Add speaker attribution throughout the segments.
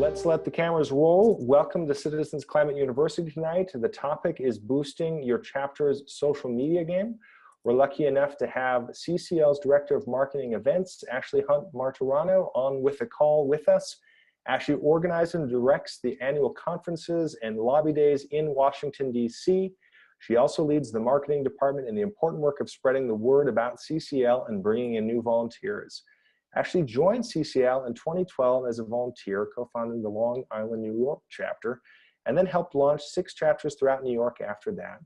Speaker 1: Let's let the cameras roll. Welcome to Citizens Climate University tonight. The topic is boosting your chapter's social media game. We're lucky enough to have CCL's Director of Marketing Events, Ashley Hunt Martirano, on with the call with us. Ashley organizes and directs the annual conferences and lobby days in Washington, D.C. She also leads the marketing department in the important work of spreading the word about CCL and bringing in new volunteers. Ashley joined CCL in 2012 as a volunteer, co-founding the Long Island, New York chapter, and then helped launch 6 chapters throughout New York after that.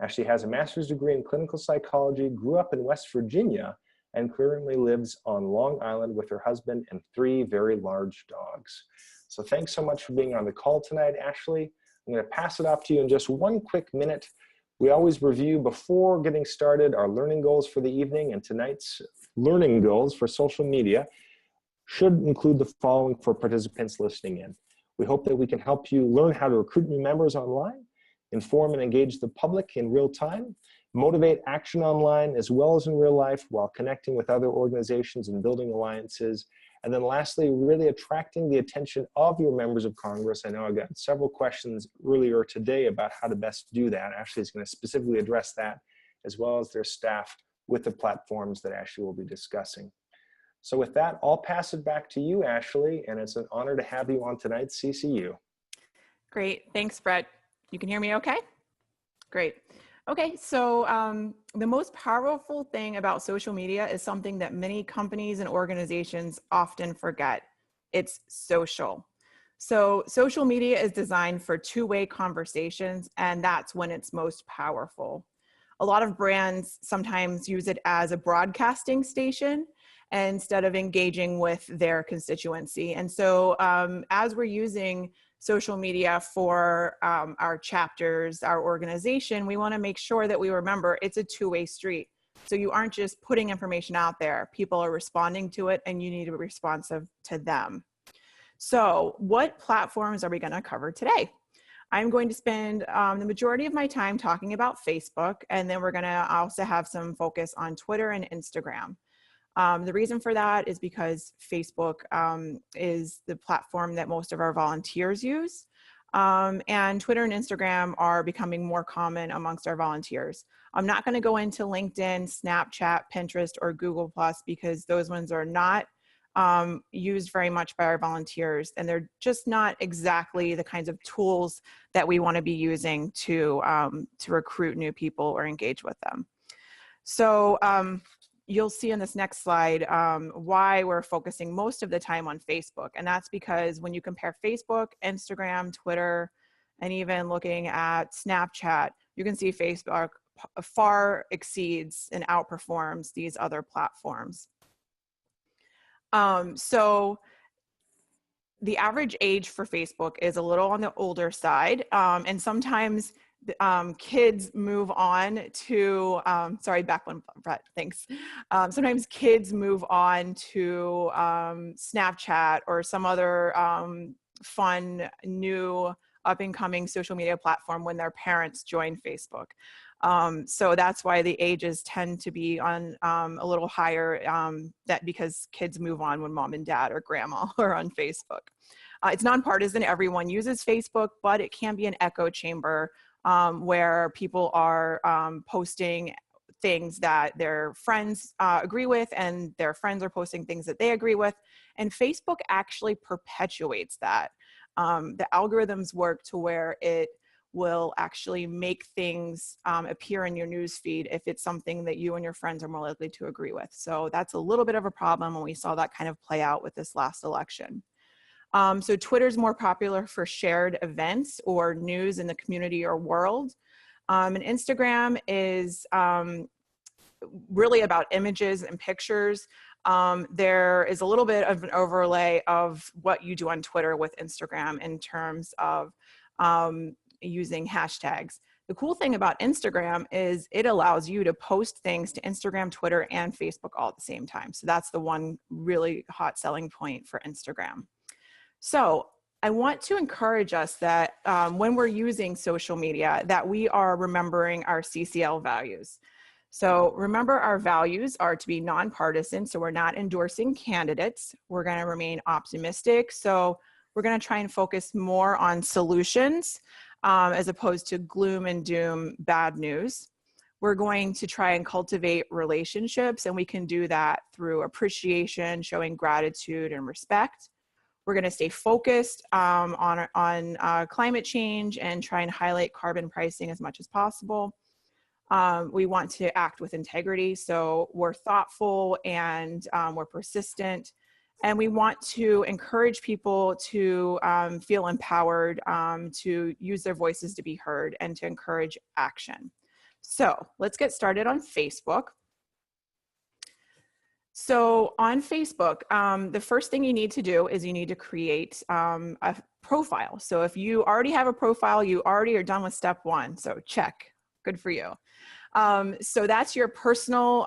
Speaker 1: Ashley has a master's degree in clinical psychology, grew up in West Virginia, and currently lives on Long Island with her husband and 3 very large dogs. So thanks so much for being on the call tonight, Ashley. I'm going to pass it off to you in just one quick minute. We always review before getting started our learning goals for the evening, and tonight's learning goals for social media should include the following for participants listening in. We hope that we can help you learn how to recruit new members online, inform and engage the public in real time, motivate action online as well as in real life while connecting with other organizations and building alliances. And then lastly, really attracting the attention of your members of Congress. I know I got several questions earlier today about how to best do that. Ashley is going to specifically address that, as well as their staff with the platforms that Ashley will be discussing. So with that, I'll pass it back to you, Ashley, and it's an honor to have you on tonight's CCU.
Speaker 2: Great, thanks, Brett. You can hear me okay? Great. Okay, so the most powerful thing about social media is something that many companies and organizations often forget. It's social. So social media is designed for two-way conversations, and that's when it's most powerful. A lot of brands sometimes use it as a broadcasting station instead of engaging with their constituency. And so as we're using social media for our chapters, our organization, we want to make sure that we remember it's a two-way street. So you aren't just putting information out there. People are responding to it, and you need to be responsive to them. So what platforms are we going to cover today? I'm going to spend the majority of my time talking about Facebook, and then we're going to also have some focus on Twitter and Instagram. The reason for that is because Facebook is the platform that most of our volunteers use, and Twitter and Instagram are becoming more common amongst our volunteers. I'm not going to go into LinkedIn, Snapchat, Pinterest, or Google+, because those ones are not used very much by our volunteers, and they're just not exactly the kinds of tools that we want to be using to recruit new people or engage with them. So you'll see in this next slide why we're focusing most of the time on Facebook, and that's because when you compare Facebook, Instagram, Twitter, and even looking at Snapchat, you can see Facebook far exceeds and outperforms these other platforms. So the average age for Facebook is a little on the older side, and sometimes kids move on to, sorry, back one, Brett, thanks. Sometimes kids move on to Snapchat or some other fun, new, up-and-coming social media platform when their parents join Facebook. So that's why the ages tend to be on a little higher, because kids move on when mom and dad or grandma are on Facebook. It's nonpartisan, everyone uses Facebook, but it can be an echo chamber where people are posting things that their friends agree with, and their friends are posting things that they agree with. And Facebook actually perpetuates that. The algorithms work to where it will actually make things appear in your newsfeed if it's something that you and your friends are more likely to agree with. So that's a little bit of a problem, and we saw that kind of play out with this last election. So Twitter's more popular for shared events or news in the community or world. And Instagram is really about images and pictures. There is a little bit of an overlay of what you do on Twitter with Instagram in terms of using hashtags. The cool thing about Instagram is it allows you to post things to Instagram, Twitter, and Facebook all at the same time. So that's the one really hot selling point for Instagram. So I want to encourage us that when we're using social media, that we are remembering our CCL values. So remember, our values are to be nonpartisan, so we're not endorsing candidates. We're going to remain optimistic. So we're going to try and focus more on solutions as opposed to gloom and doom bad news. We're going to try and cultivate relationships, and we can do that through appreciation, showing gratitude and respect. We're going to stay focused on climate change and try and highlight carbon pricing as much as possible. We want to act with integrity, so we're thoughtful and we're persistent. And we want to encourage people to feel empowered, to use their voices to be heard, and to encourage action. So let's get started on Facebook. So on Facebook, the first thing you need to do is you need to create a profile. So if you already have a profile, you already are done with step one. So check, good for you. So that's your personal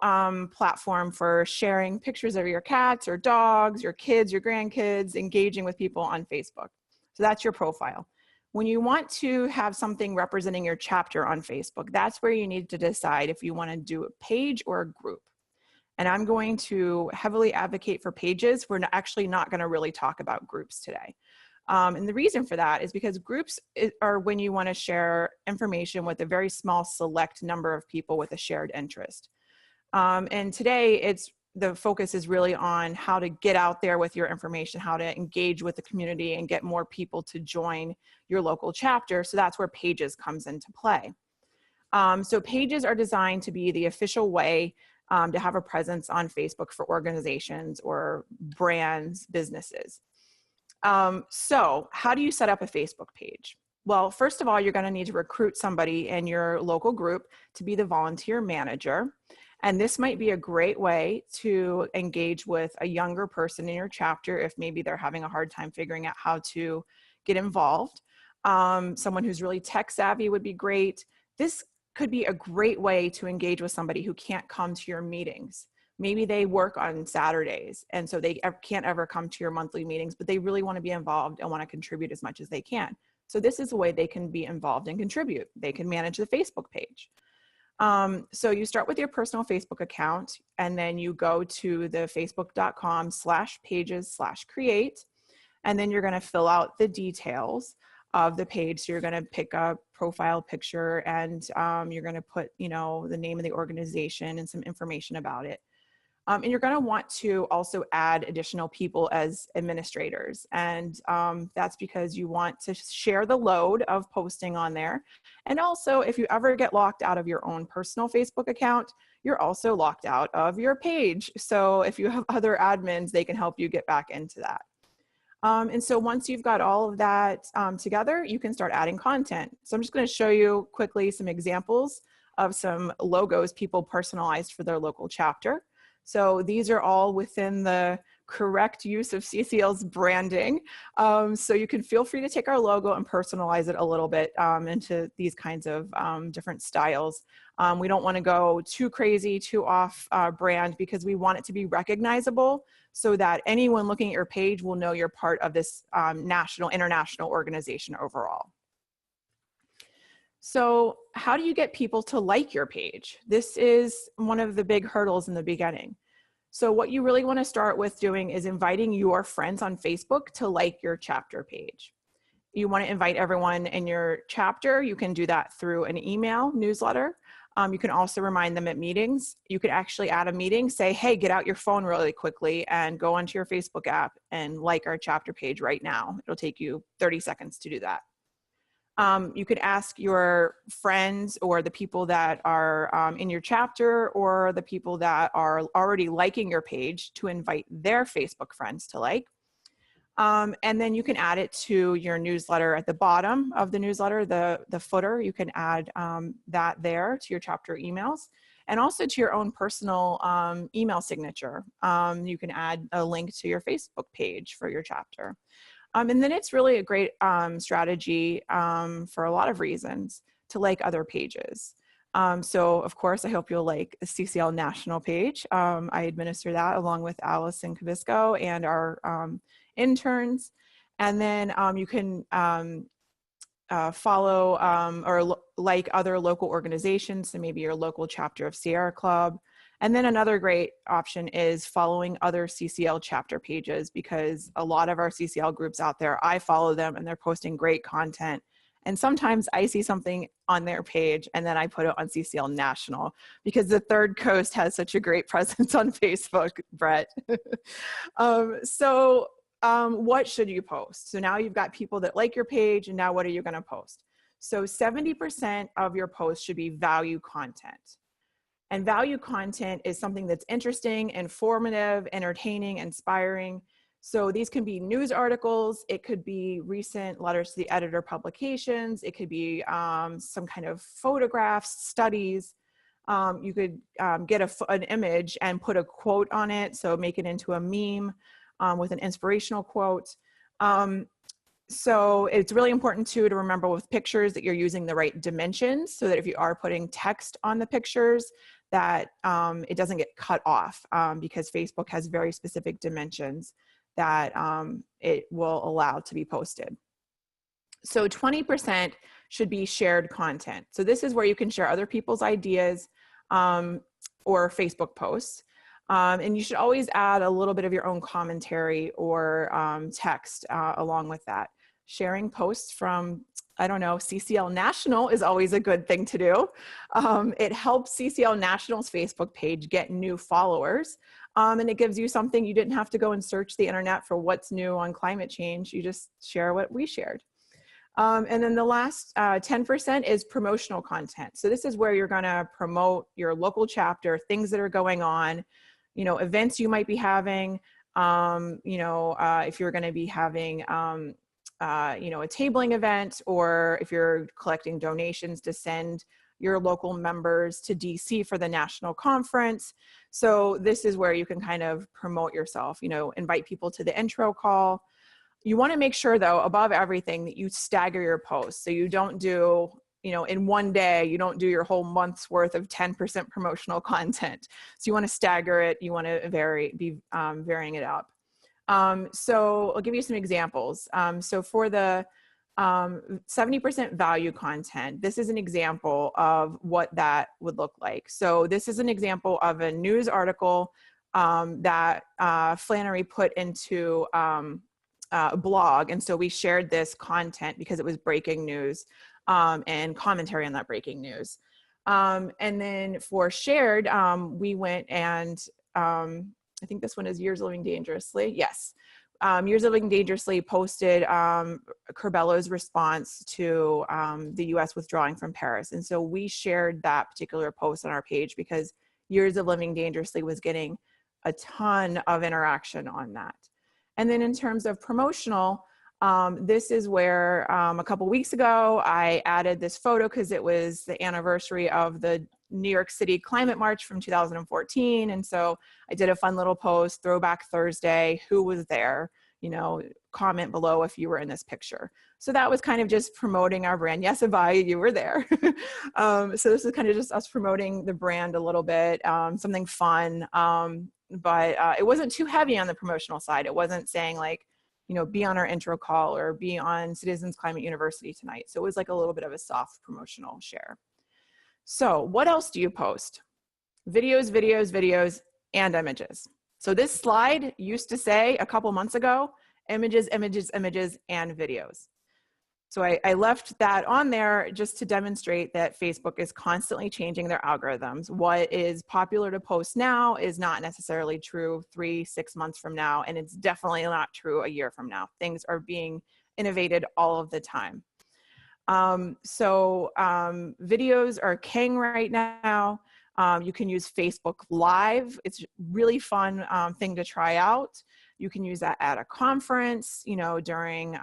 Speaker 2: platform for sharing pictures of your cats or dogs, your kids, your grandkids, engaging with people on Facebook. So that's your profile. When you want to have something representing your chapter on Facebook, that's where you need to decide if you want to do a page or a group. And I'm going to heavily advocate for pages. We're actually not going to really talk about groups today. And the reason for that is because groups are when you want to share information with a very small select number of people with a shared interest. And today the focus is really on how to get out there with your information, how to engage with the community and get more people to join your local chapter. So that's where pages comes into play. So pages are designed to be the official way to have a presence on Facebook for organizations or brands, businesses. So how do you set up a Facebook page? Well, first of all, you're going to need to recruit somebody in your local group to be the volunteer manager. And this might be a great way to engage with a younger person in your chapter if maybe they're having a hard time figuring out how to get involved. Someone who's really tech savvy would be great. This could be a great way to engage with somebody who can't come to your meetings. Maybe they work on Saturdays, and so they can't ever come to your monthly meetings, but they really want to be involved and want to contribute as much as they can. So this is a way they can be involved and contribute. They can manage the Facebook page. So you start with your personal Facebook account, and then you go to the facebook.com/pages/create, and then you're going to fill out the details of the page. So you're going to pick a profile picture, and you're going to put, the name of the organization and some information about it. And you're going to want to also add additional people as administrators. And that's because you want to share the load of posting on there. And also, if you ever get locked out of your own personal Facebook account, you're also locked out of your page. So if you have other admins, they can help you get back into that. And so once you've got all of that together, you can start adding content. So I'm just going to show you quickly some examples of some logos people personalized for their local chapter. So these are all within the correct use of CCL's branding. So you can feel free to take our logo and personalize it a little bit into these kinds of different styles. We don't want to go too crazy, too off brand, because we want it to be recognizable so that anyone looking at your page will know you're part of this international organization overall. So how do you get people to like your page? This is one of the big hurdles in the beginning. So what you really want to start with doing is inviting your friends on Facebook to like your chapter page. You want to invite everyone in your chapter. You can do that through an email newsletter. You can also remind them at meetings. You could actually add a meeting, say, hey, get out your phone really quickly and go onto your Facebook app and like our chapter page right now. It'll take you 30 seconds to do that. You could ask your friends or the people that are in your chapter or the people that are already liking your page to invite their Facebook friends to like. And then you can add it to your newsletter at the bottom of the newsletter, the footer. You can add that there to your chapter emails and also to your own personal email signature. You can add a link to your Facebook page for your chapter. And then it's really a great strategy for a lot of reasons to like other pages. So of course, I hope you'll like the CCL National page. I administer that along with Allison Kabisco and our interns. And then you can follow or like other local organizations. So maybe your local chapter of Sierra Club. And then another great option is following other CCL chapter pages, because a lot of our CCL groups out there, I follow them and they're posting great content. And sometimes I see something on their page and then I put it on CCL National, because the Third Coast has such a great presence on Facebook, Brett. What should you post? So now you've got people that like your page, and now what are you going to post? So 70% of your posts should be value content. And value content is something that's interesting, informative, entertaining, inspiring. So these can be news articles, it could be recent letters to the editor publications, it could be some kind of photographs, studies. You could get an image and put a quote on it, so make it into a meme with an inspirational quote. So it's really important too to remember with pictures that you're using the right dimensions, so that if you are putting text on the pictures, that it doesn't get cut off, because Facebook has very specific dimensions that it will allow to be posted. So 20% should be shared content. So this is where you can share other people's ideas or Facebook posts. And you should always add a little bit of your own commentary or text along with that. Sharing posts from, I don't know, CCL National is always a good thing to do. It helps CCL National's Facebook page get new followers. And it gives you something, you didn't have to go and search the internet for what's new on climate change. You just share what we shared. And then the last 10% is promotional content. So this is where you're gonna promote your local chapter, things that are going on, you know, events you might be having, if you're gonna be having, a tabling event, or if you're collecting donations to send your local members to DC for the national conference. So this is where you can kind of promote yourself, invite people to the intro call. You want to make sure though, above everything, that you stagger your posts. So you don't do, in one day, you don't do your whole month's worth of 10% promotional content. So you want to stagger it. You want to be varying it up. So I'll give you some examples. So for the 70% value content, this is an example of what that would look like. So this is an example of a news article that Flannery put into a blog. And so we shared this content because it was breaking news and commentary on that breaking news. And then for shared, we went and I think this one is Years Living Dangerously. Yes. Years Living Dangerously posted Curbello's response to the US withdrawing from Paris. And so we shared that particular post on our page because Years of Living Dangerously was getting a ton of interaction on that. And then in terms of promotional, this is where a couple weeks ago, I added this photo because it was the anniversary of the New York City Climate March from 2014. And so I did a fun little post, Throwback Thursday, who was there, comment below if you were in this picture. So that was kind of just promoting our brand. Yes, Abaya, you were there. So this is kind of just us promoting the brand a little bit, something fun. But it wasn't too heavy on the promotional side. It wasn't saying like, be on our intro call or be on Citizens Climate University tonight. So it was like a little bit of a soft promotional share. So what else do you post? Videos, videos, videos, and images. So this slide used to say a couple months ago, images, images, images, and videos. So I left that on there just to demonstrate that Facebook is constantly changing their algorithms. What is popular to post now is not necessarily true 3-6 months from now, and it's definitely not true a year from now. Things are being innovated all of the time. Videos are king right now. You can use Facebook Live. It's a really fun thing to try out. You can use that at a conference, during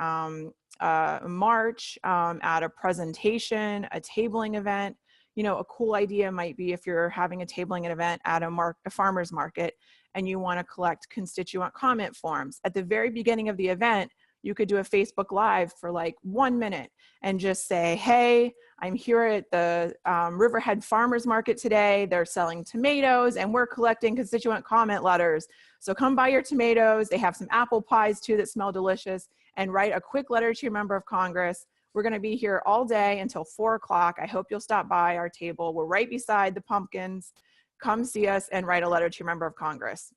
Speaker 2: March, at a presentation, a tabling event. A cool idea might be if you're having a tabling event at a farmer's market and you want to collect constituent comment forms. At the very beginning of the event, you could do a Facebook Live for like 1 minute and just say, hey, I'm here at the Riverhead Farmers Market today. They're selling tomatoes and we're collecting constituent comment letters. So come buy your tomatoes. They have some apple pies too that smell delicious, and write a quick letter to your member of Congress. We're gonna be here all day until 4 o'clock. I hope you'll stop by our table. We're right beside the pumpkins. come see us and write a letter to your member of Congress.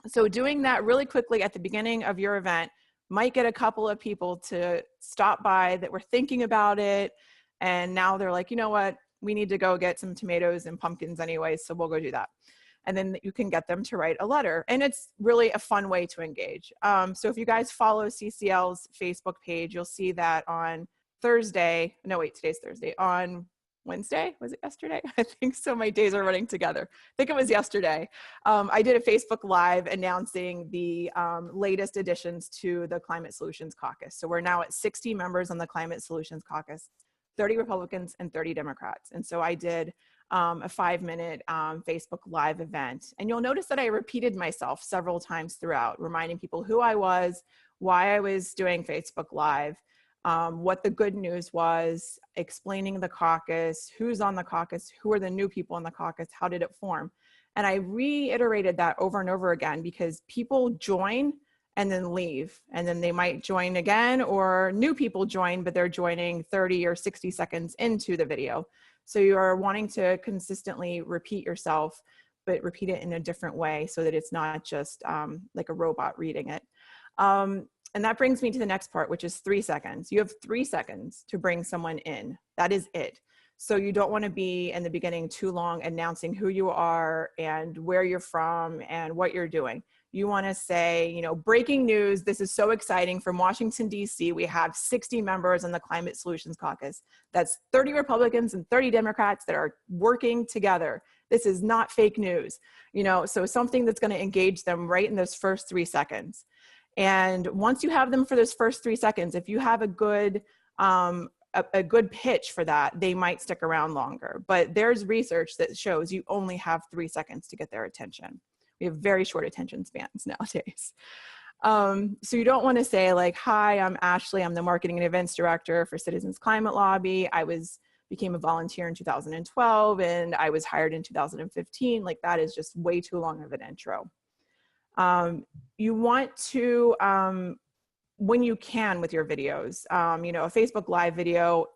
Speaker 2: So doing that really quickly at the beginning of your event might get a couple of people to stop by that were thinking about it. And now they're like, you know what, we need to go get some tomatoes and pumpkins anyway, so we'll go do that. And then you can get them to write a letter. And it's really a fun way to engage. So if you guys follow CCL's Facebook page, you'll see that on Thursday, no wait, today's Thursday, on Wednesday, was it yesterday? I think so, my days are running together. I think it was yesterday. I did a Facebook Live announcing the latest additions to the Climate Solutions Caucus. So we're now at 60 members on the Climate Solutions Caucus, 30 Republicans and 30 Democrats. And so I did a 5-minute Facebook Live event. And you'll notice that I repeated myself several times throughout, reminding people who I was, why I was doing Facebook Live, what the good news was, explaining the caucus, who's on the caucus, who are the new people in the caucus, how did it form? And I reiterated that over and over again because people join and then leave, and then they might join again, or new people join, but they're joining 30 or 60 seconds into the video. So you are wanting to consistently repeat yourself, but repeat it in a different way so that it's not just like a robot reading it. And that brings me to the next part, which is 3 seconds. You have 3 seconds to bring someone in. That is it. So you don't want to be in the beginning too long announcing who you are and where you're from and what you're doing. You want to say, you know, breaking news, this is so exciting from Washington, D.C. We have 60 members in the Climate Solutions Caucus. That's 30 Republicans and 30 Democrats that are working together. This is not fake news, you know, so something that's going to engage them right in those first 3 seconds. And once you have them for those first 3 seconds, if you have a good pitch for that, they might stick around longer. But there's research that shows you only have 3 seconds to get their attention. We have very short attention spans nowadays. So you don't want to say like, hi, I'm Ashley. I'm the marketing and events director for Citizens Climate Lobby. Became a volunteer in 2012 and I was hired in 2015. Like that is just way too long of an intro. You want to, when you can with your videos, you know, a Facebook Live video,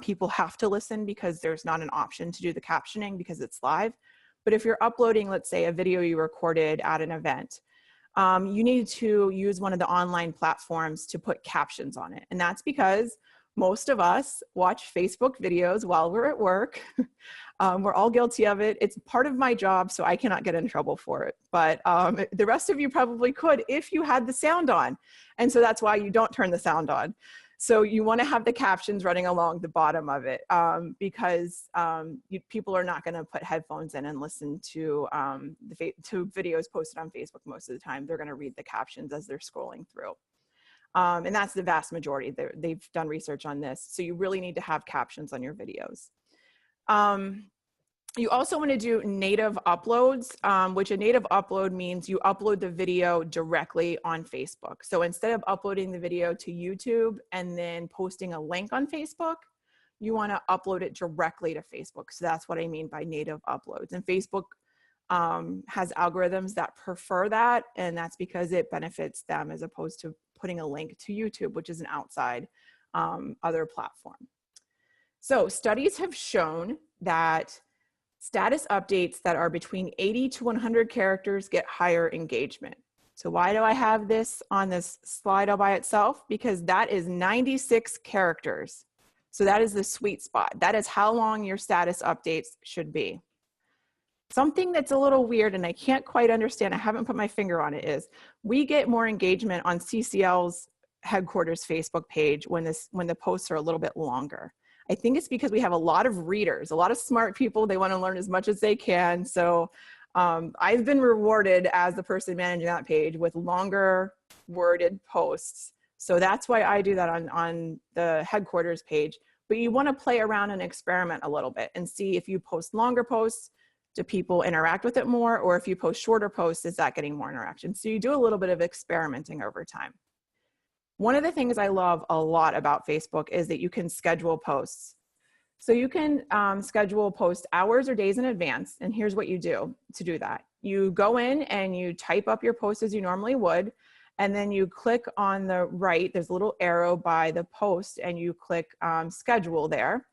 Speaker 2: people have to listen because there's not an option to do the captioning because it's live. But if you're uploading, let's say, a video you recorded at an event, you need to use one of the online platforms to put captions on it. And that's because most of us watch Facebook videos while we're at work. We're all guilty of it. It's part of my job, so I cannot get in trouble for it. But the rest of you probably could if you had the sound on. And so that's why you don't turn the sound on. So you want to have the captions running along the bottom of it because people are not going to put headphones in and listen to videos posted on Facebook most of the time. They're going to read the captions as they're scrolling through. And that's the vast majority. They've done research on this. So you really need to have captions on your videos. You also want to do native uploads, which a native upload means you upload the video directly on Facebook. So instead of uploading the video to YouTube and then posting a link on Facebook, you want to upload it directly to Facebook. So that's what I mean by native uploads. And Facebook has algorithms that prefer that, and that's because it benefits them as opposed to putting a link to YouTube, which is an outside other platform. So studies have shown that status updates that are between 80 to 100 characters get higher engagement. So why do I have this on this slide all by itself? Because that is 96 characters. So that is the sweet spot. That is how long your status updates should be. Something that's a little weird and I can't quite understand, I haven't put my finger on it, is we get more engagement on CCL's headquarters Facebook page when the posts are a little bit longer. I think it's because we have a lot of readers, a lot of smart people. They want to learn as much as they can. So I've been rewarded as the person managing that page with longer worded posts. So that's why I do that on the headquarters page. But you want to play around and experiment a little bit and see if you post longer posts, do people interact with it more? Or if you post shorter posts, is that getting more interaction? So you do a little bit of experimenting over time. One of the things I love a lot about Facebook is that you can schedule posts. So you can schedule posts hours or days in advance. And here's what you do to do that. You go in and you type up your post as you normally would. And then you click on the right, there's a little arrow by the post and you click schedule there.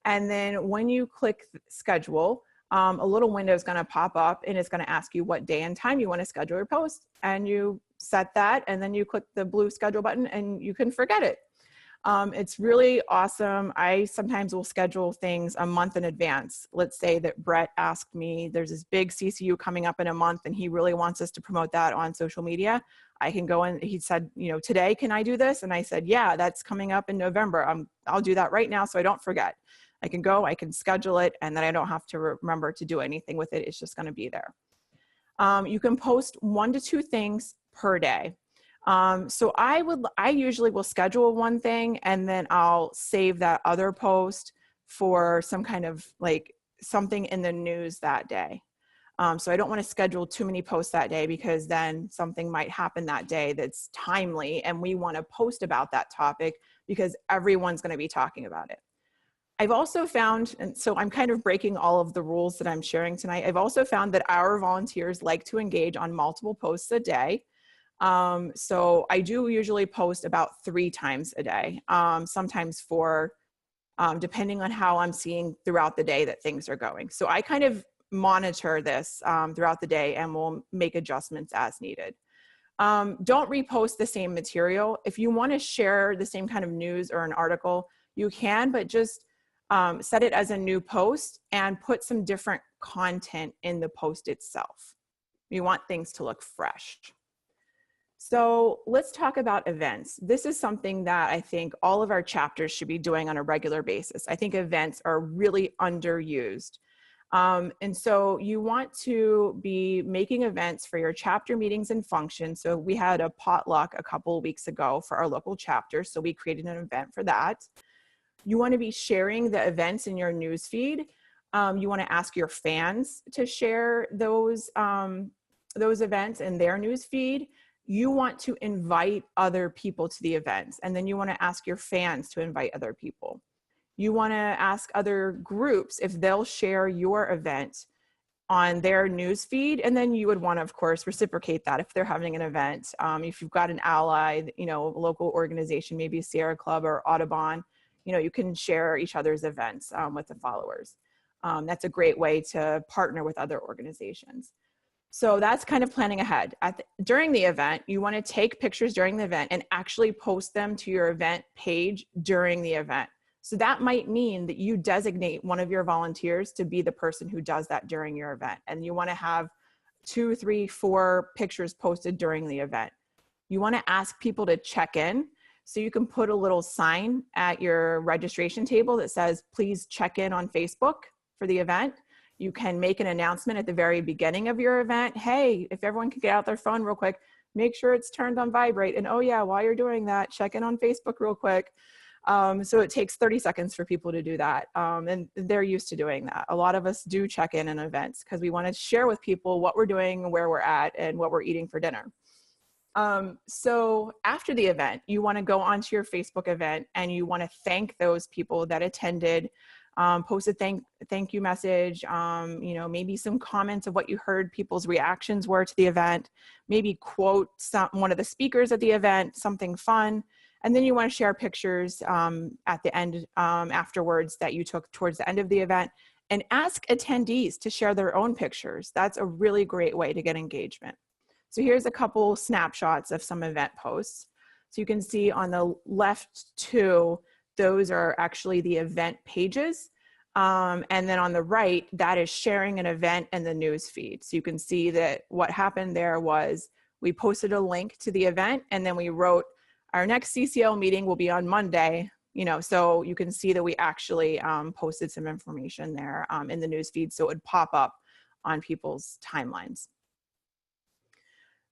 Speaker 2: And then when you click schedule, a little window is going to pop up and it's going to ask you what day and time you want to schedule your post. And you set that, and then you click the blue schedule button and you can forget it. It's really awesome. I sometimes will schedule things a month in advance. Let's say that Brett asked me, there's this big CCU coming up in a month and he really wants us to promote that on social media. I can go in, he said, you know, today, can I do this? And I said, yeah, that's coming up in November. I'll do that right now so I don't forget. I can go, I can schedule it, and then I don't have to remember to do anything with it. It's just going to be there. You can post 1 to 2 things per day. So I usually will schedule one thing and then I'll save that other post for some kind of like something in the news that day. So I don't want to schedule too many posts that day, because then something might happen that day that's timely and we want to post about that topic because everyone's going to be talking about it. I've also found, and so I'm kind of breaking all of the rules that I'm sharing tonight. I've also found that our volunteers like to engage on multiple posts a day. So I do usually post about 3 times a day, sometimes 4, depending on how I'm seeing throughout the day that things are going. So I kind of monitor this throughout the day and will make adjustments as needed. Don't repost the same material. If you want to share the same kind of news or an article, you can, but just set it as a new post and put some different content in the post itself. You want things to look fresh. So let's talk about events. This is something that I think all of our chapters should be doing on a regular basis. I think events are really underused. And so you want to be making events for your chapter meetings and functions. So we had a potluck a couple of weeks ago for our local chapter. So we created an event for that. You want to be sharing the events in your news feed. You want to ask your fans to share those events in their news feed. You want to invite other people to the events, and then you want to ask your fans to invite other people. You want to ask other groups if they'll share your event on their news feed, and then you would want to, of course, reciprocate that if they're having an event. If you've got an ally, you know, a local organization, maybe Sierra Club or Audubon, you know, you can share each other's events with the followers. That's a great way to partner with other organizations. So that's kind of planning ahead. During the event, you want to take pictures during the event and actually post them to your event page during the event. So that might mean that you designate one of your volunteers to be the person who does that during your event. And you want to have 2, 3, 4 pictures posted during the event. You want to ask people to check in. So you can put a little sign at your registration table that says, please check in on Facebook for the event. You can make an announcement at the very beginning of your event. Hey, if everyone could get out their phone real quick, make sure it's turned on vibrate. And oh yeah, while you're doing that, check in on Facebook real quick. So it takes 30 seconds for people to do that. And they're used to doing that. A lot of us do check in events because we want to share with people what we're doing, where we're at, and what we're eating for dinner. So after the event, you want to go onto your Facebook event and you want to thank those people that attended. Post a thank you message, you know, maybe some comments of what you heard people's reactions were to the event, maybe quote one of the speakers at the event, something fun. And then you want to share pictures at the end afterwards that you took towards the end of the event, and ask attendees to share their own pictures. That's a really great way to get engagement. So here's a couple snapshots of some event posts. So you can see on the left 2, those are actually the event pages. And then on the right, that is sharing an event in the news feed. So you can see that what happened there was we posted a link to the event, and then we wrote our next CCL meeting will be on Monday, you know, so you can see that we actually posted some information there in the news feed, so it would pop up on people's timelines.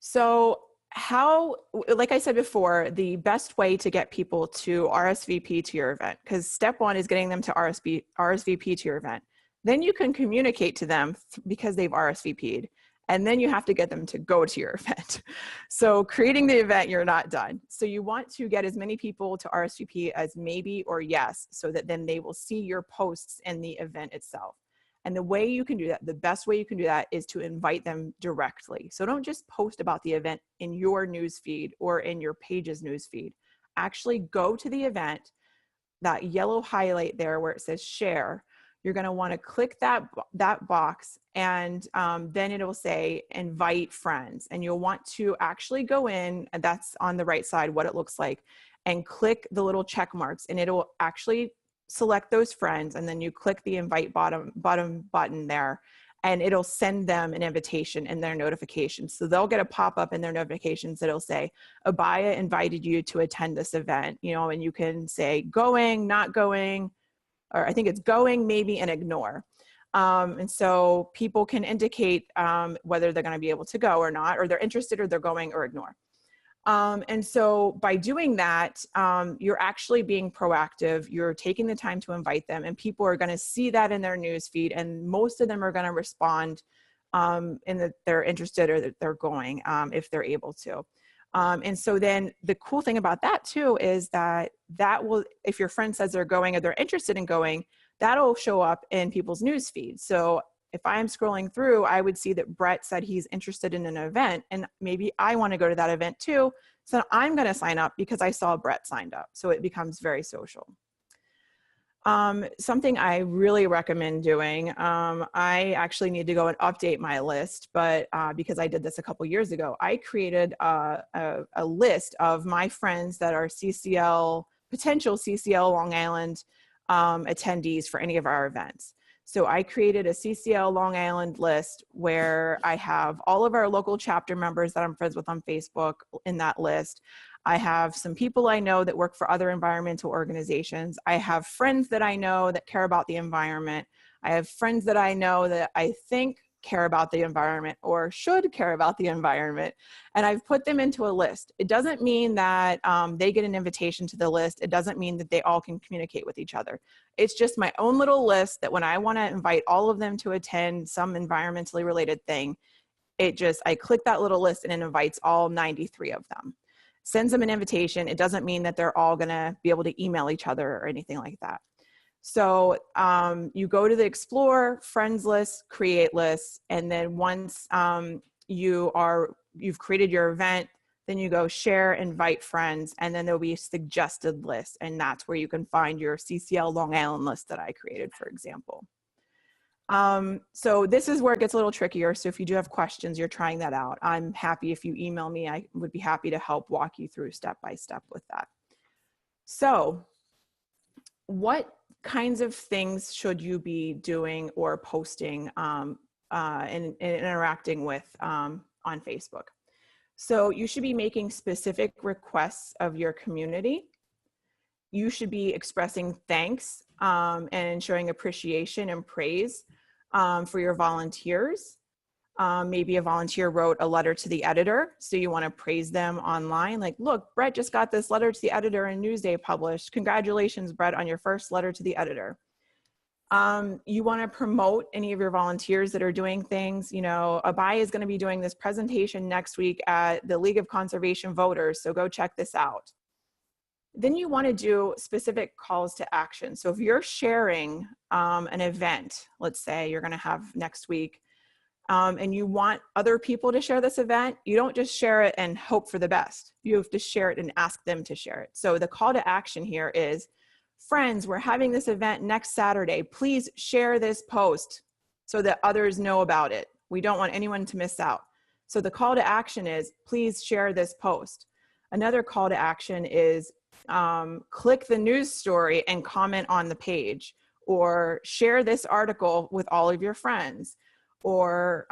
Speaker 2: So how, like I said before, the best way to get people to RSVP to your event, because step 1 is getting them to RSVP to your event. Then you can communicate to them because they've RSVP'd, and then you have to get them to go to your event. So creating the event, you're not done. So you want to get as many people to RSVP as maybe or yes, so that then they will see your posts in the event itself. And the way you can do that, the best way you can do that is to invite them directly. So don't just post about the event in your news feed or in your page's news feed. Actually go to the event, that yellow highlight there where it says share. you're going to want to click that box, and then it'll say invite friends, and you'll want to actually go in, and that's on the right side what it looks like, and click the little check marks, and it'll actually select those friends, and then you click the invite bottom button there, and it'll send them an invitation in their notifications. So they'll get a pop-up in their notifications that'll say, Abaya invited you to attend this event, you know, and you can say going, not going, or I think it's going, maybe, and ignore. And so people can indicate whether they're going to be able to go or not, or they're interested, or they're going, or ignore. And so by doing that, you're actually being proactive. You're taking the time to invite them, and people are going to see that in their news feed, and most of them are going to respond in that they're interested or that they're going if they're able to. And so then the cool thing about that too is that will, if your friend says they're going or they're interested in going, that'll show up in people's news feeds. So if I'm scrolling through, I would see that Brett said he's interested in an event, and maybe I want to go to that event too. So I'm going to sign up because I saw Brett signed up. So it becomes very social. Something I really recommend doing, I actually need to go and update my list, but because I did this a couple years ago, I created a list of my friends that are potential CCL Long Island attendees for any of our events. So I created a CCL Long Island list where I have all of our local chapter members that I'm friends with on Facebook in that list. I have some people I know that work for other environmental organizations. I have friends that I know that care about the environment. I have friends that I know that I think care about the environment or should care about the environment. And I've put them into a list. It doesn't mean that they get an invitation to the list. It doesn't mean that they all can communicate with each other. It's just my own little list that when I want to invite all of them to attend some environmentally related thing, I click that little list and it invites all 93 of them. Sends them an invitation. It doesn't mean that they're all going to be able to email each other or anything like that. So you go to the Explore, Friends list, Create list, and then once you've created your event, then you go Share, Invite Friends, and then there'll be a suggested list, and that's where you can find your CCL Long Island list that I created, for example. So this is where it gets a little trickier. So if you do have questions, you're trying that out, I'm happy if you email me. I would be happy to help walk you through step by step with that. So what kinds of things should you be doing or posting and interacting with on Facebook? So you should be making specific requests of your community. You should be expressing thanks and showing appreciation and praise for your volunteers. Maybe a volunteer wrote a letter to the editor, so you want to praise them online. Like, look, Brett just got this letter to the editor in Newsday published. Congratulations, Brett, on your first letter to the editor. You want to promote any of your volunteers that are doing things. You know, Abaya is going to be doing this presentation next week at the League of Conservation Voters, so go check this out. Then you want to do specific calls to action. So if you're sharing an event, let's say you're going to have next week, and you want other people to share this event, you don't just share it and hope for the best. You have to share it and ask them to share it. So the call to action here is, friends, we're having this event next Saturday. Please share this post so that others know about it. We don't want anyone to miss out. So the call to action is, please share this post. Another call to action is, click the news story and comment on the page, or share this article with all of your friends, or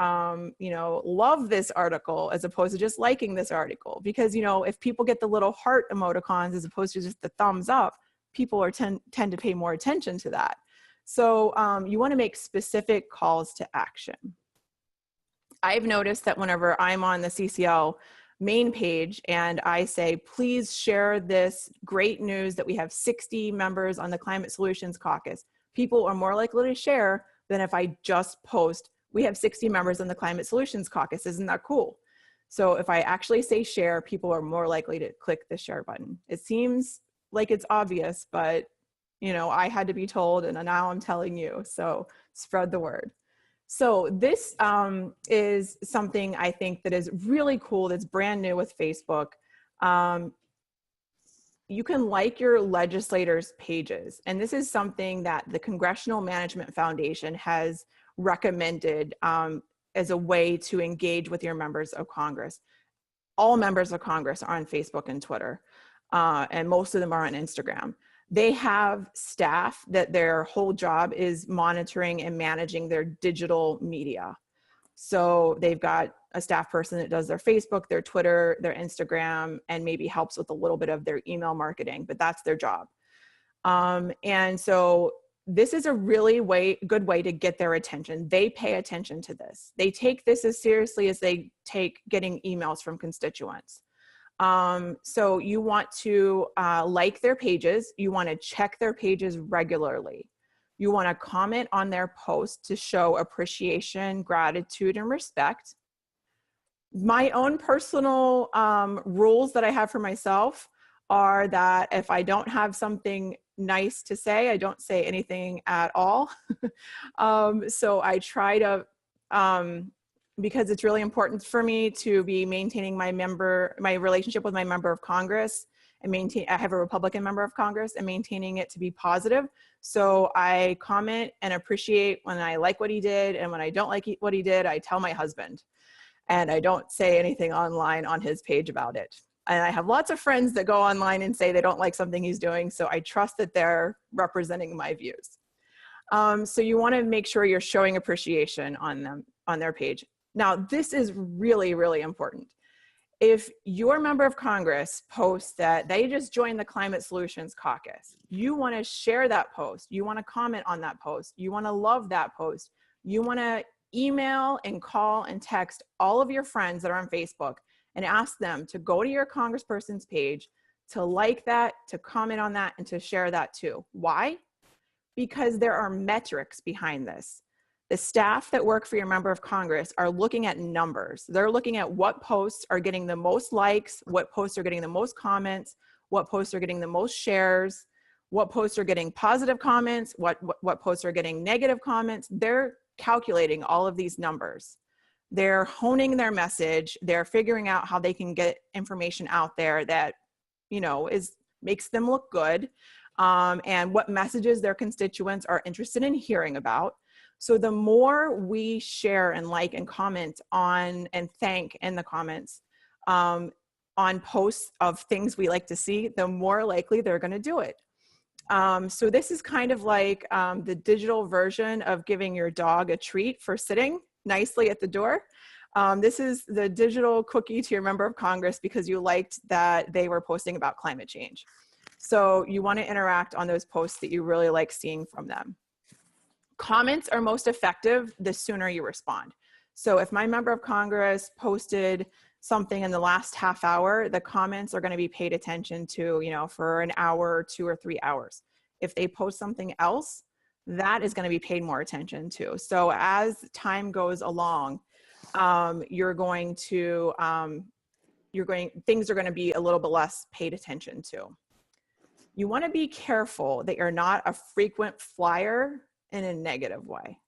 Speaker 2: you know, love this article as opposed to just liking this article. Because, you know, if people get the little heart emoticons as opposed to just the thumbs up, people tend to pay more attention to that. So you want to make specific calls to action. I've noticed that whenever I'm on the CCL main page and I say, please share this great news that we have 60 members on the Climate Solutions Caucus, people are more likely to share than if I just post, we have 60 members on the Climate Solutions Caucus. Isn't that cool? So if I actually say share, people are more likely to click the share button. It seems like it's obvious, but you know, I had to be told, and now I'm telling you, so spread the word. So this is something I think that is really cool, that's brand new with Facebook. you can like your legislators' pages. And this is something that the Congressional Management Foundation has recommended as a way to engage with your members of Congress. All members of Congress are on Facebook and Twitter, and most of them are on Instagram. They have staff that their whole job is monitoring and managing their digital media. So they've got a staff person that does their Facebook, their Twitter, their Instagram, and maybe helps with a little bit of their email marketing, but that's their job. And so this is a really good way to get their attention. They pay attention to this. They take this as seriously as they take getting emails from constituents. So you want to like their pages. You want to check their pages regularly. You want to comment on their posts to show appreciation, gratitude, and respect. My own personal rules that I have for myself are that if I don't have something nice to say, I don't say anything at all. So I try to, because it's really important for me to be maintaining my relationship with my member of Congress, and I have a Republican member of Congress, and maintaining it to be positive. So I comment and appreciate when I like what he did, and when I don't like what he did, I tell my husband, and I don't say anything online on his page about it. And I have lots of friends that go online and say they don't like something he's doing, so I trust that they're representing my views. So you want to make sure you're showing appreciation on their page. Now, this is really, really important. If your member of Congress posts that they just joined the Climate Solutions Caucus, you want to share that post. You want to comment on that post. You want to love that post. You want to email and call and text all of your friends that are on Facebook and ask them to go to your congressperson's page, to like that, to comment on that, and to share that too. Why? Because there are metrics behind this. The staff that work for your member of Congress are looking at numbers. They're looking at what posts are getting the most likes, what posts are getting the most comments, what posts are getting the most shares, what posts are getting positive comments, what posts are getting negative comments. They're calculating all of these numbers. They're honing their message. They're figuring out how they can get information out there that, makes them look good, and what messages their constituents are interested in hearing about. So the more we share and like and comment on and thank in the comments on posts of things we like to see, the more likely they're going to do it. So this is kind of like the digital version of giving your dog a treat for sitting nicely at the door. This is the digital cookie to your member of Congress because you liked that they were posting about climate change. So you want to interact on those posts that you really like seeing from them. Comments are most effective the sooner you respond. So if my member of Congress posted something in the last half hour, the comments are going to be paid attention to, for an hour, 2 or 3 hours. If they post something else, that is going to be paid more attention to. So as time goes along, things are going to be a little bit less paid attention to. You want to be careful that you're not a frequent flyer in a negative way.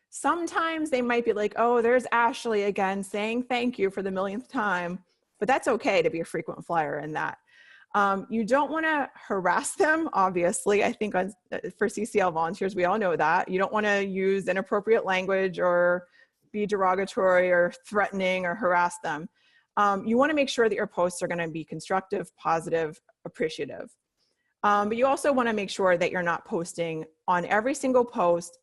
Speaker 2: Sometimes they might be like, oh, there's Ashley again saying thank you for the millionth time, but that's okay to be a frequent flyer in that. You don't want to harass them, obviously. I think for CCL volunteers, we all know that. You don't want to use inappropriate language or be derogatory or threatening or harass them. You want to make sure that your posts are going to be constructive, positive, appreciative. But you also want to make sure that you're not posting on every single post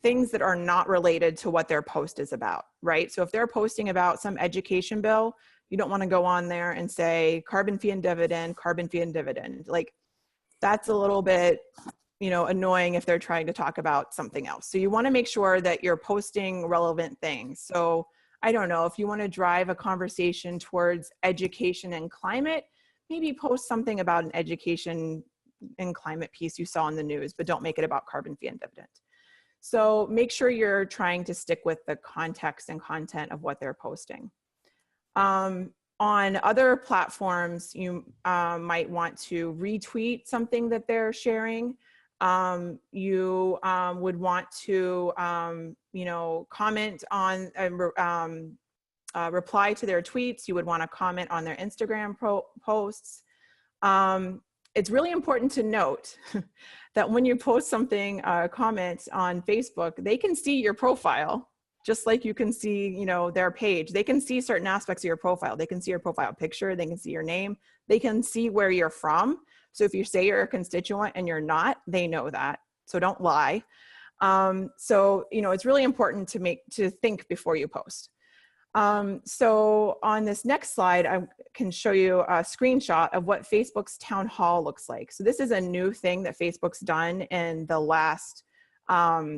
Speaker 2: things that are not related to what their post is about, right? So if they're posting about some education bill, you don't want to go on there and say carbon fee and dividend, carbon fee and dividend. Like that's a little bit, annoying if they're trying to talk about something else. So you want to make sure that you're posting relevant things. So I don't know, if you want to drive a conversation towards education and climate, maybe post something about an education and climate piece you saw in the news, but don't make it about carbon fee and dividend. So make sure you're trying to stick with the context and content of what they're posting. On other platforms, you might want to retweet something that they're sharing. You would want to, comment on, reply to their tweets. You would want to comment on their Instagram posts. It's really important to note that when you post something, comment on Facebook, they can see your profile, just like you can see, you know, their page. They can see certain aspects of your profile. They can see your profile picture. They can see your name. They can see where you're from. So if you say you're a constituent and you're not, they know that. So don't lie. So, you know, it's really important to think before you post. So on this next slide, I can show you a screenshot of what Facebook's town hall looks like. So this is a new thing that Facebook's done in the last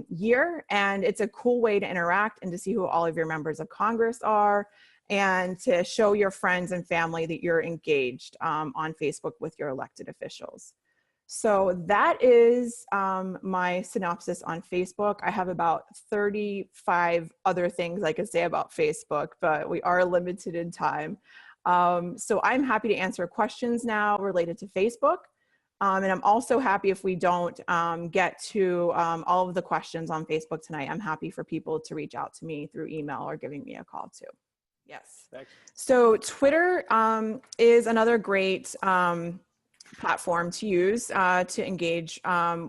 Speaker 2: year, and it's a cool way to interact and to see who all of your members of Congress are, and to show your friends and family that you're engaged on Facebook with your elected officials. So that is my synopsis on Facebook. I have about 35 other things I could say about Facebook, but we are limited in time. So I'm happy to answer questions now related to Facebook. And I'm also happy if we don't get to all of the questions on Facebook tonight. I'm happy for people to reach out to me through email or giving me a call too. Yes.
Speaker 1: Thanks.
Speaker 2: So Twitter is another great platform to use to engage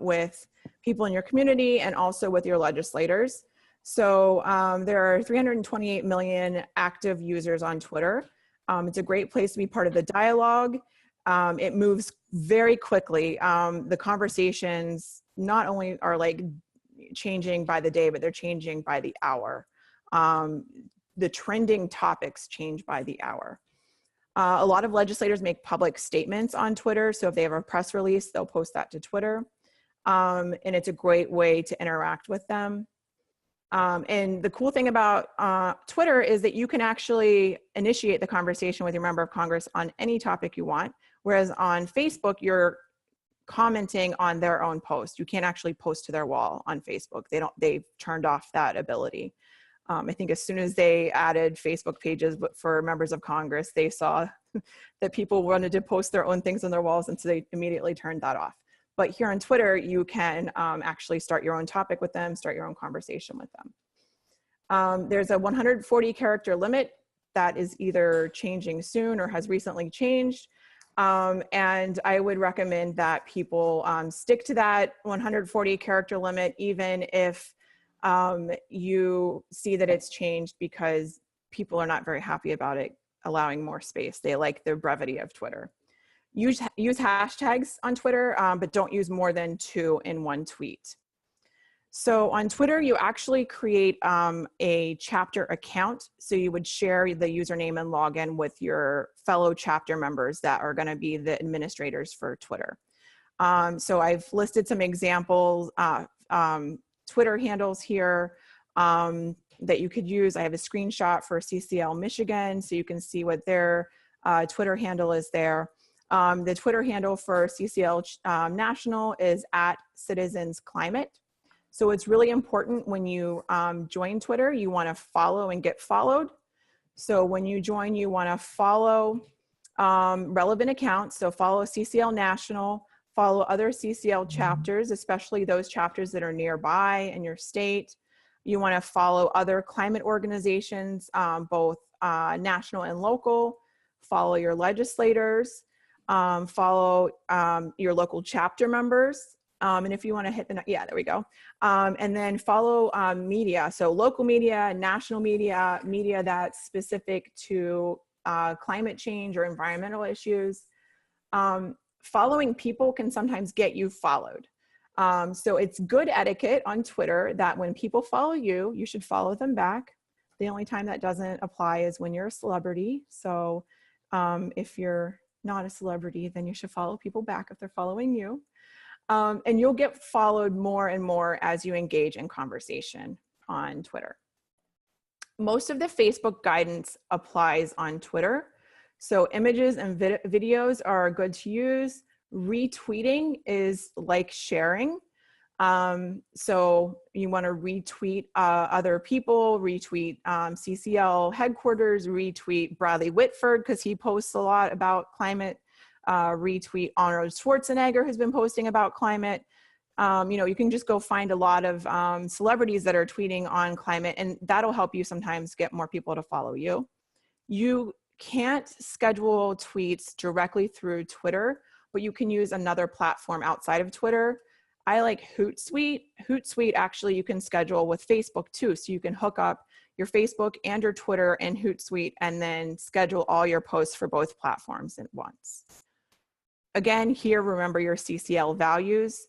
Speaker 2: with people in your community and also with your legislators. So there are 328 million active users on Twitter. It's a great place to be part of the dialogue. It moves very quickly. The conversations not only are like changing by the day, but they're changing by the hour. The trending topics change by the hour. A lot of legislators make public statements on Twitter. So if they have a press release, they'll post that to Twitter. And it's a great way to interact with them. And the cool thing about Twitter is that you can actually initiate the conversation with your member of Congress on any topic you want. Whereas on Facebook, you're commenting on their own post. You can't actually post to their wall on Facebook. They've turned off that ability. I think as soon as they added Facebook pages for members of Congress, they saw that people wanted to post their own things on their walls, and so they immediately turned that off. But here on Twitter, you can actually start your own topic with them, start your own conversation with them. There's a 140 character limit that is either changing soon or has recently changed. And I would recommend that people stick to that 140 character limit, even if you see that it's changed because people are not very happy about it allowing more space. They like the brevity of Twitter. Use hashtags on Twitter, but don't use more than 2 in one tweet. So on Twitter, you actually create a chapter account. So you would share the username and login with your fellow chapter members that are going to be the administrators for Twitter. So I've listed some examples, Twitter handles here that you could use. I have a screenshot for CCL Michigan, so you can see what their Twitter handle is there. The Twitter handle for CCL National is @CitizensClimate. So it's really important when you join Twitter, you want to follow and get followed. So when you join, you want to follow relevant accounts. So follow CCL National, follow other CCL chapters, especially those chapters that are nearby in your state. You want to follow other climate organizations, both national and local. Follow your legislators. Follow your local chapter members. And if you want to hit the, yeah, there we go. And then follow media. So local media, national media, media that's specific to climate change or environmental issues. Following people can sometimes get you followed. So it's good etiquette on Twitter that when people follow you, you should follow them back. The only time that doesn't apply is when you're a celebrity. So if you're not a celebrity, then you should follow people back if they're following you. And you'll get followed more and more as you engage in conversation on Twitter. Most of the Facebook guidance applies on Twitter. So images and videos are good to use. Retweeting is like sharing. So you want to retweet other people, retweet CCL headquarters, retweet Bradley Whitford because he posts a lot about climate, retweet Arnold Schwarzenegger who's been posting about climate. You know, you can just go find a lot of celebrities that are tweeting on climate, and that'll help you sometimes get more people to follow you. You can't schedule tweets directly through Twitter, but you can use another platform outside of Twitter. I like Hootsuite. Hootsuite, actually, you can schedule with Facebook too. So you can hook up your Facebook and your Twitter in Hootsuite and then schedule all your posts for both platforms at once. Again, here, remember your CCL values.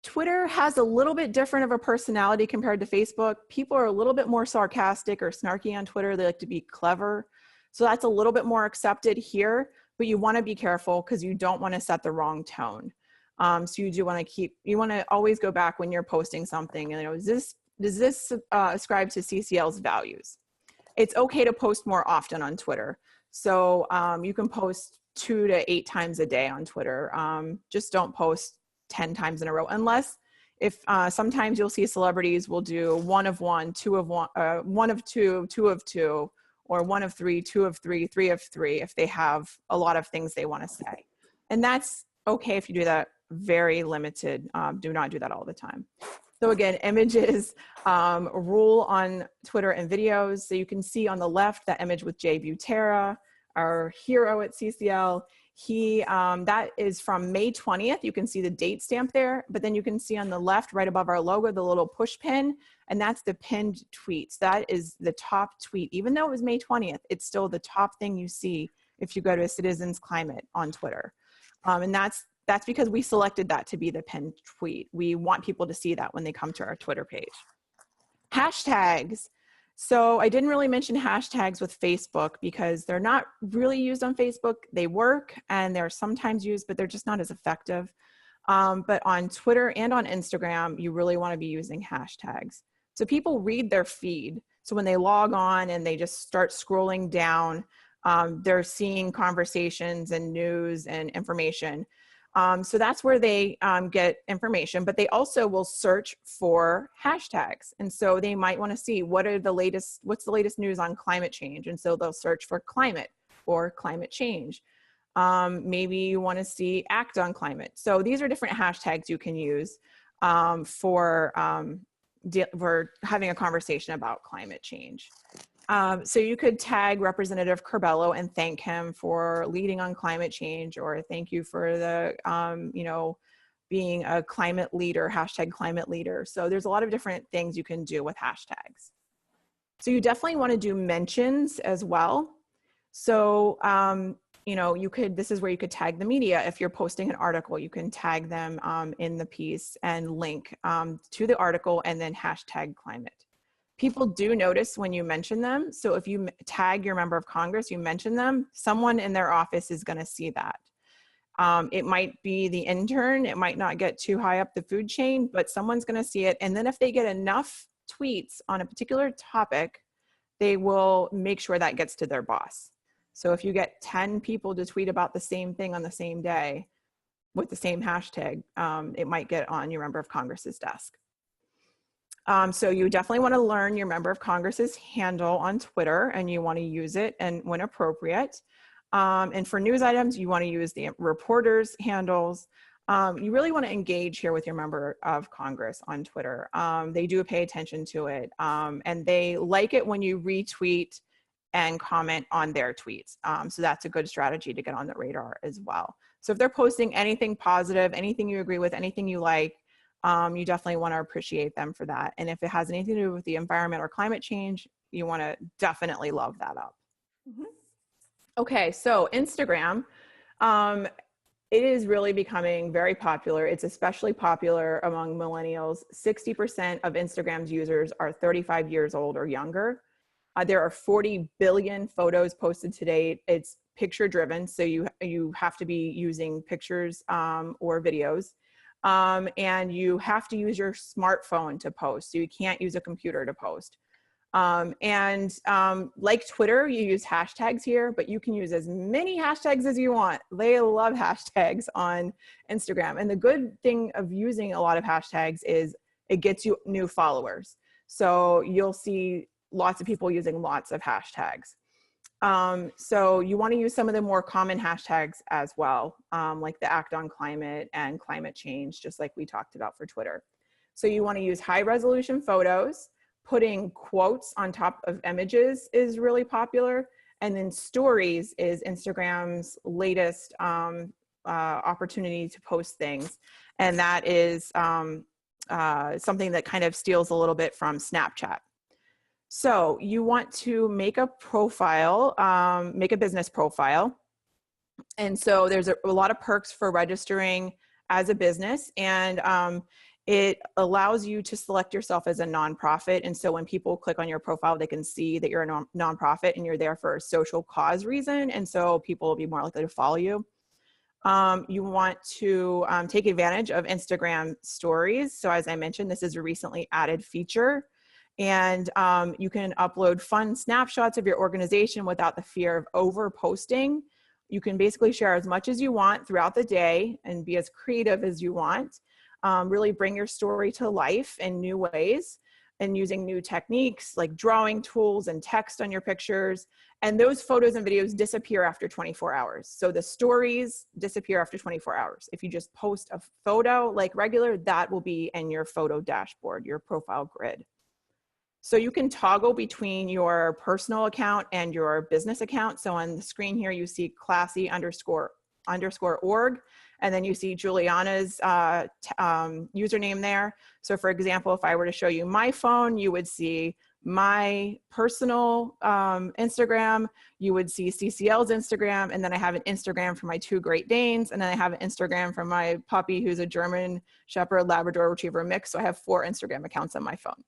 Speaker 2: Twitter has a little bit different of a personality compared to Facebook. People are a little bit more sarcastic or snarky on Twitter. They like to be clever. So that's a little bit more accepted here, but you want to be careful because you don't want to set the wrong tone. So you do want to you want to always go back when you're posting something, you know, does this ascribe to CCL's values? It's okay to post more often on Twitter. So you can post 2 to 8 times a day on Twitter. Just don't post 10 times in a row, unless if sometimes you'll see celebrities will do 1 of 1, 2 of 1, 1 of 2, 2 of 2, or 1 of 3, 2 of 3, 3 of 3, if they have a lot of things they want to say. And that's okay if you do that, very limited. Do not do that all the time. So again, images rule on Twitter and videos. So you can see on the left that image with Jay Butera, our hero at CCL. He, that is from May 20th. You can see the date stamp there, but then you can see on the left, right above our logo, the little push pin, and that's the pinned tweets. That is the top tweet. Even though it was May 20th, it's still the top thing you see if you go to Citizens Climate on Twitter. And that's because we selected that to be the pinned tweet. We want people to see that when they come to our Twitter page. Hashtags. So I didn't really mention hashtags with Facebook because they're not really used on Facebook. They work and they're sometimes used, but they're just not as effective. But on Twitter and on Instagram, you really want to be using hashtags. So people read their feed. So when they log on and they just start scrolling down, they're seeing conversations and news and information. So that's where they get information, but they also will search for hashtags. And so they might want to see what's the latest news on climate change. And so they'll search for climate or climate change. Maybe you want to see act on climate. So these are different hashtags you can use for having a conversation about climate change. So you could tag Representative Curbelo and thank him for leading on climate change, or thank you for the, you know, being a climate leader, hashtag climate leader. So there's a lot of different things you can do with hashtags. So you definitely want to do mentions as well. So, you know, this is where you could tag the media. If you're posting an article, you can tag them in the piece and link to the article and then hashtag climate. People do notice when you mention them. So if you tag your member of Congress, you mention them, someone in their office is going to see that. It might be the intern. It might not get too high up the food chain, but someone's going to see it. And then if they get enough tweets on a particular topic, they will make sure that gets to their boss. So if you get 10 people to tweet about the same thing on the same day with the same hashtag, it might get on your member of Congress's desk. So you definitely want to learn your member of Congress's handle on Twitter, and you want to use it and when appropriate. And for news items, you want to use the reporters' handles. You really want to engage here with your member of Congress on Twitter. They do pay attention to it, and they like it when you retweet and comment on their tweets. So that's a good strategy to get on the radar as well. So if they're posting anything positive, anything you agree with, anything you like, you definitely want to appreciate them for that. And if it has anything to do with the environment or climate change, you want to definitely love that up. Okay, so Instagram, it is really becoming very popular. It's especially popular among millennials. 60% of Instagram's users are 35 years old or younger. There are 40 billion photos posted to date. It's picture driven, so you have to be using pictures or videos. And you have to use your smartphone to post, so you can't use a computer to post. Like Twitter, you use hashtags here, but you can use as many hashtags as you want. They love hashtags on Instagram. And the good thing of using a lot of hashtags is it gets you new followers. So you'll see lots of people using lots of hashtags. So you want to use some of the more common hashtags as well, like the act on climate and climate change, just like we talked about for Twitter. So you want to use high resolution photos. Putting quotes on top of images is really popular. And then stories is Instagram's latest opportunity to post things. And that is something that kind of steals a little bit from Snapchat. So you want to make a profile, make a business profile. And so there's a lot of perks for registering as a business, and it allows you to select yourself as a nonprofit. And so when people click on your profile, they can see that you're a nonprofit and you're there for a social cause reason. And so people will be more likely to follow you. You want to take advantage of Instagram stories. So as I mentioned, this is a recently added feature. And you can upload fun snapshots of your organization without the fear of over posting. You can basically share as much as you want throughout the day and be as creative as you want. Really bring your story to life in new ways and using new techniques like drawing tools and text on your pictures. And those photos and videos disappear after 24 hours. So the stories disappear after 24 hours. If you just post a photo like regular, that will be in your photo dashboard, your profile grid. So you can toggle between your personal account and your business account. So on the screen here, you see classy_org, and then you see Juliana's username there. So for example, if I were to show you my phone, you would see my personal Instagram, you would see CCL's Instagram, and then I have an Instagram for my 2 Great Danes, and then I have an Instagram for my puppy who's a German Shepherd Labrador Retriever mix. So I have 4 Instagram accounts on my phone.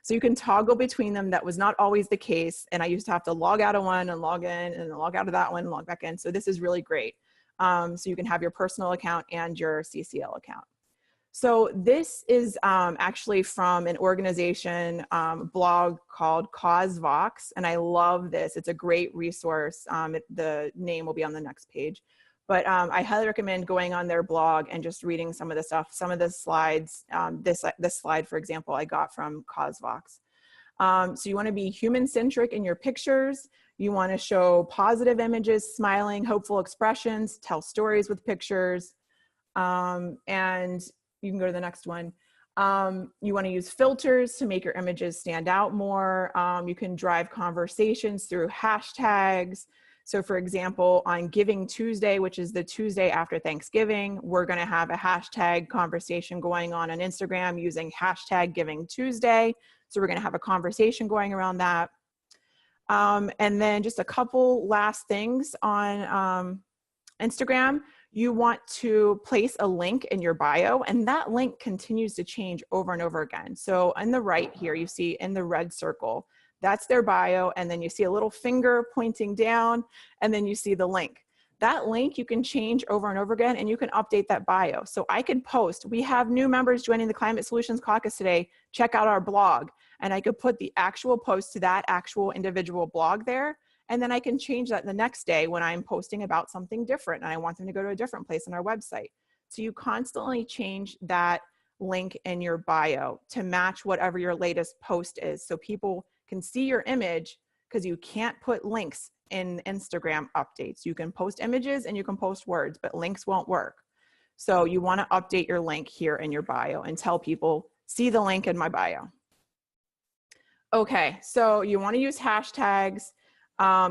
Speaker 2: So you can toggle between them. That was not always the case. And I used to have to log out of one and log in and log out of that one and log back in. So this is really great. So you can have your personal account and your CCL account. So this is actually from an organization blog called CauseVox. And I love this. It's a great resource. The name will be on the next page. But I highly recommend going on their blog and just reading some of the stuff. Some of the slides, this slide, for example, I got from CauseVox. So you want to be human-centric in your pictures. You want to show positive images, smiling, hopeful expressions, tell stories with pictures. And you can go to the next one. You want to use filters to make your images stand out more. You can drive conversations through hashtags. So for example, on Giving Tuesday, which is the Tuesday after Thanksgiving, we're going to have a hashtag conversation going on Instagram using hashtag Giving Tuesday. So we're going to have a conversation going around that. And then just a couple last things on Instagram. You want to place a link in your bio, and that link continues to change over and over again. So on the right here, you see in the red circle, that's their bio, and then you see a little finger pointing down, and then you see the link. That link you can change over and over again, and you can update that bio. So I could post, we have new members joining the Climate Solutions Caucus today, check out our blog, and I could put the actual post to that actual individual blog there, and then I can change that the next day when I'm posting about something different, and I want them to go to a different place on our website. So you constantly change that link in your bio to match whatever your latest post is, so people can see your image, because you can't put links in Instagram updates. You can post images and you can post words, but links won't work. So you want to update your link here in your bio and tell people, see the link in my bio. Okay, so you want to use hashtags.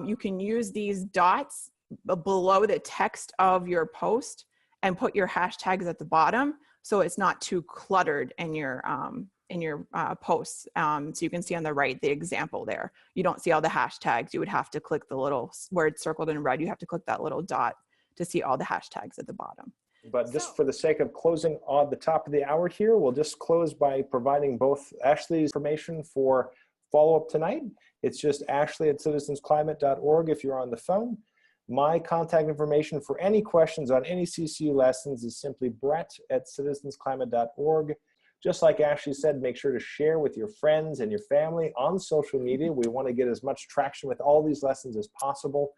Speaker 2: You can use these dots below the text of your post and put your hashtags at the bottom, so it's not too cluttered in your posts. So you can see on the right, the example there. You don't see all the hashtags. You would have to click the little, where it's circled in red, you have to click that little dot to see all the hashtags at the bottom.
Speaker 1: But just for the sake of closing on the top of the hour here, we'll just close by providing both Ashley's information for follow-up tonight. It's just ashley@citizensclimate.org if you're on the phone. My contact information for any questions on any CCU lessons is simply brett@citizensclimate.org. Just like Ashley said, make sure to share with your friends and your family on social media. We want to get as much traction with all these lessons as possible.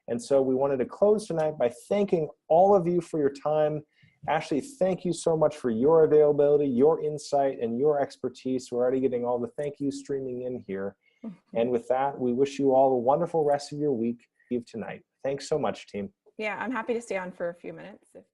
Speaker 1: And so we wanted to close tonight by thanking all of you for your time. Ashley, thank you so much for your availability, your insight, and your expertise. We're already getting all the thank yous streaming in here. And with that, we wish you all a wonderful rest of your week tonight. Thanks so much, team.
Speaker 2: Yeah, I'm happy to stay on for a few minutes if